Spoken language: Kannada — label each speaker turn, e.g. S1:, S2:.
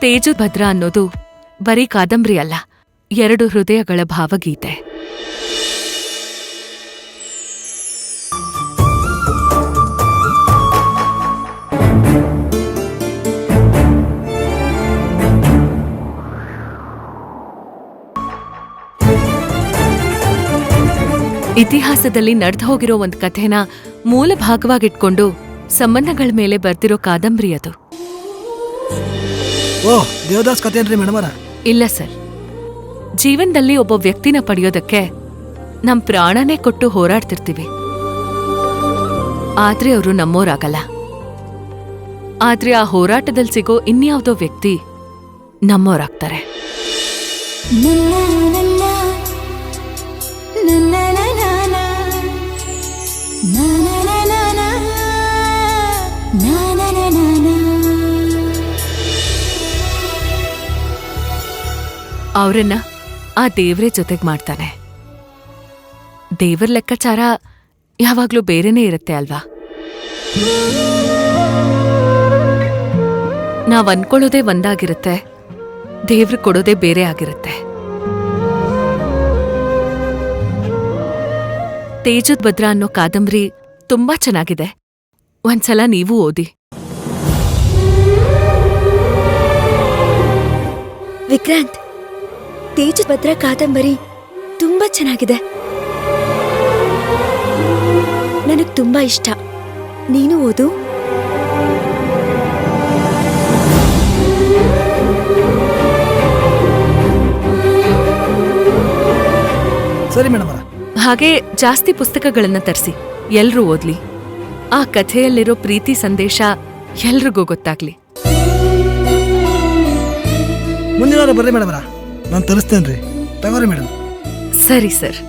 S1: ತೇಜು ಭದ್ರ ಅನ್ನೋದು ಬರೀ ಕಾದಂಬರಿ ಅಲ್ಲ, 2 ಹೃದಯಗಳ ಭಾವಗೀತೆ. ಇತಿಹಾಸದಲ್ಲಿ ನಡೆದು ಹೋಗಿರೋ ಒಂದ್ ಕಥೆನ ಮೂಲ ಭಾಗವಾಗಿಟ್ಕೊಂಡು ಸಂಬಂಧಗಳ ಮೇಲೆ ಬರ್ತಿರೋ ಕಾದಂಬರಿ ಅದು.
S2: ಓಹ್, ದೇವದಾಸ್ ಕಥೆ ಏನ್ರಿ ಮೇಡಮರ?
S1: ಇಲ್ಲ ಸರ್, ಜೀವನದಲ್ಲಿ ಒಬ್ಬ ವ್ಯಕ್ತಿನ ಪಡೆಯೋದಕ್ಕೆ ನಮ್ ಪ್ರಾಣನೇ ಕೊಟ್ಟು ಹೋರಾಡ್ತಿರ್ತೀವಿ. ಆದ್ರೆ ಅವರು ನಮ್ಮೋರಾಗಲ್ಲ. ಆದ್ರೆ ಆ ಹೋರಾಟದಲ್ಲಿ ಸಿಗೋ ಇನ್ಯಾವುದೋ ವ್ಯಕ್ತಿ ನಮ್ಮೋರಾಗ್ತಾರೆ. ಅವರನ್ನ ಆ ದೇವ್ರೇ ಜೊತೆಗ್ ಮಾಡ್ತಾನೆ. ದೇವರ ಲೆಕ್ಕಾಚಾರ ಯಾವಾಗ್ಲೂ ಬೇರೆನೇ ಇರುತ್ತೆ ಅಲ್ವಾ? ನಾವ್ ಅನ್ಕೊಳ್ಳೋದೇ ಒಂದಾಗಿರುತ್ತೆ, ದೇವ್ರು ಕೊಡೋದೇ ಬೇರೆ ಆಗಿರುತ್ತೆ. ತೇಜುದ್ ಭದ್ರ ಅನ್ನೋ ಕಾದಂಬರಿ ತುಂಬಾ ಚೆನ್ನಾಗಿದೆ. ಒಂದ್ಸಲ ನೀವು ಓದಿ.
S3: ವಿಕ್ರಾಂತ್, ತೇಜುದ್ ಭದ್ರ ಕಾದಂಬರಿ ತುಂಬಾ ಚೆನ್ನಾಗಿದೆ. ನನಗ್ ತುಂಬಾ ಇಷ್ಟ. ನೀನು ಓದು.
S2: ಸರಿ ಮೇಡಮರ.
S1: ಹಾಗೆ ಜಾಸ್ತಿ ಪುಸ್ತಕಗಳನ್ನ ತರಿಸಿ, ಎಲ್ರೂ ಓದ್ಲಿ. ಆ ಕಥೆಯಲ್ಲಿರೋ ಪ್ರೀತಿ ಸಂದೇಶ ಎಲ್ರಿಗೂ ಗೊತ್ತಾಗ್ಲಿ.
S2: ಮುಂದಿನ ವಾರ ಬರ್ರಿ ಮೇಡಮರ, ನಾನು ತರಿಸ್ತೇನ್ರಿ. ತಗೋರಿ ಮೇಡಮ್.
S1: ಸರಿ ಸರ್.